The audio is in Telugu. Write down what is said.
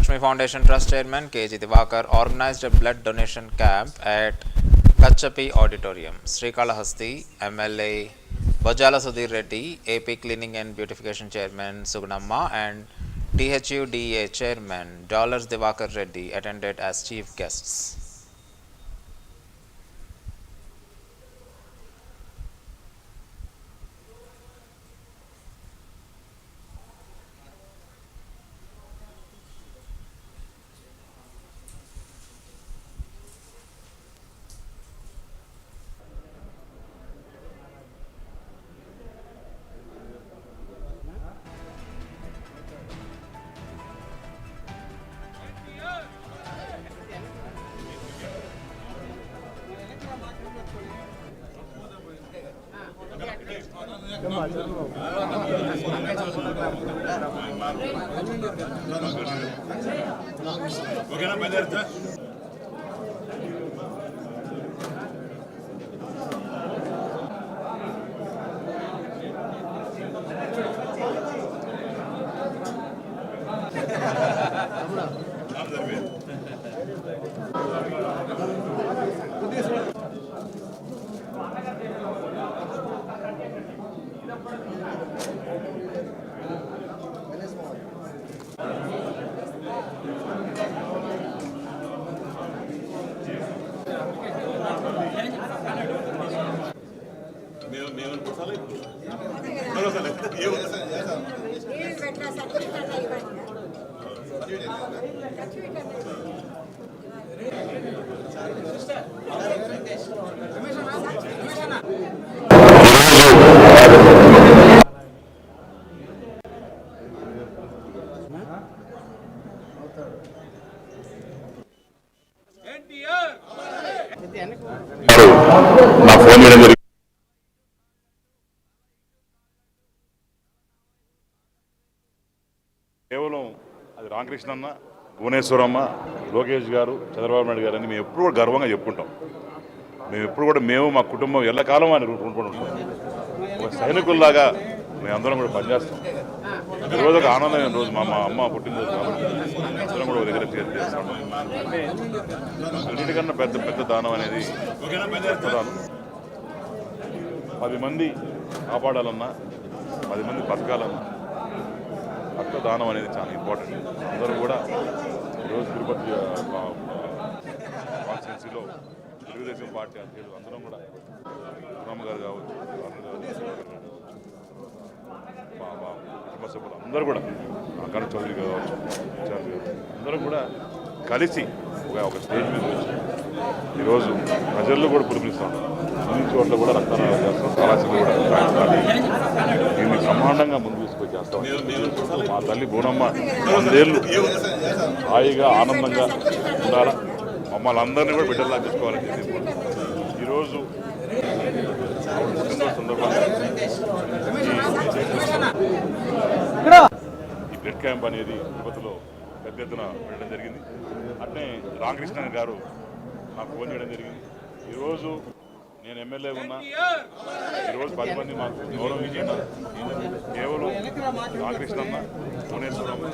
Lakshmi Foundation Trust Chairman KG Divakar organized a blood donation camp at Kachapi Auditorium. Srikalahasti, MLA Bajala Sudhir Reddy, AP Cleaning and Beautification Chairman Sugunamma and THUDA Chairman Dollars Divakar Reddy attended as chief guests. ఓకేనా బయలుదేరుతా నా ఫోన్ చేయడం జరిగింది. కేవలం అది రామకృష్ణ అన్న, భువనేశ్వరమ్మ, లోకేష్ గారు, చంద్రబాబు నాయుడు గారు అని మేము ఎప్పుడు కూడా గర్వంగా చెప్పుకుంటాం. మేము ఎప్పుడు కూడా మా కుటుంబం ఎల్లకాలం అని రుణపడి ఉంటాం. ఒక సైనికుల్లాగా మేమందరం కూడా పనిచేస్తాం. ఈరోజు ఒక ఆనందమైన రోజు, మా అమ్మ పుట్టినరోజు కాబట్టి అందరం కూడా దగ్గర చేస్తాం. అన్నిటికన్నా పెద్ద దానం అనేది రక్తదానం. 10 మంది కాపాడాలన్నా, 10 మంది బతకాలన్నా రక్తదానం అనేది చాలా ఇంపార్టెంట్. అందరూ కూడా ఈరోజు తిరుపతి కాన్స్టిట్యున్సీలో తెలుగుదేశం పార్టీ అధ్యక్షులు అందరం కూడా రామ గారు కావచ్చు, కుటుంబ సభ్యులు అందరూ కూడా అక్కడ చౌదరి కావచ్చు, అందరూ కూడా కలిసి ఒక స్టేజ్ మీద వచ్చి ఈరోజు ప్రజల్లో కూడా పిలుపునిస్తాం. అన్ని చోట్ల కూడా రక్తదానం చేస్తాం. కళాశాల కూడా దీన్ని బ్రహ్మాండంగా ముందు తీసుకొని చేస్తాం. మా తల్లి బోనమ్మ 100 ఏళ్ళు హాయిగా ఆనందంగా ఉండాలా, మమ్మల్ని అందరినీ కూడా బిడ్డల్లా తీసుకోవాలని చెప్పి ఈరోజు పుట్టినరోజు సందర్భంగా ఈ బ్లడ్ క్యాంప్ అనేది తిరుపతిలో పెద్ద ఎత్తున పెట్టడం జరిగింది. అట్నే రామకృష్ణ గారు నాకు ఫోన్ చేయడం జరిగింది. ఈరోజు నేను ఎమ్మెల్యే ఉన్నా, ఈరోజు 10 మంది మాకు గౌరవం ఇచ్చిన కేవలం రామకృష్ణ అన్న, భువనేశ్వరమ్మ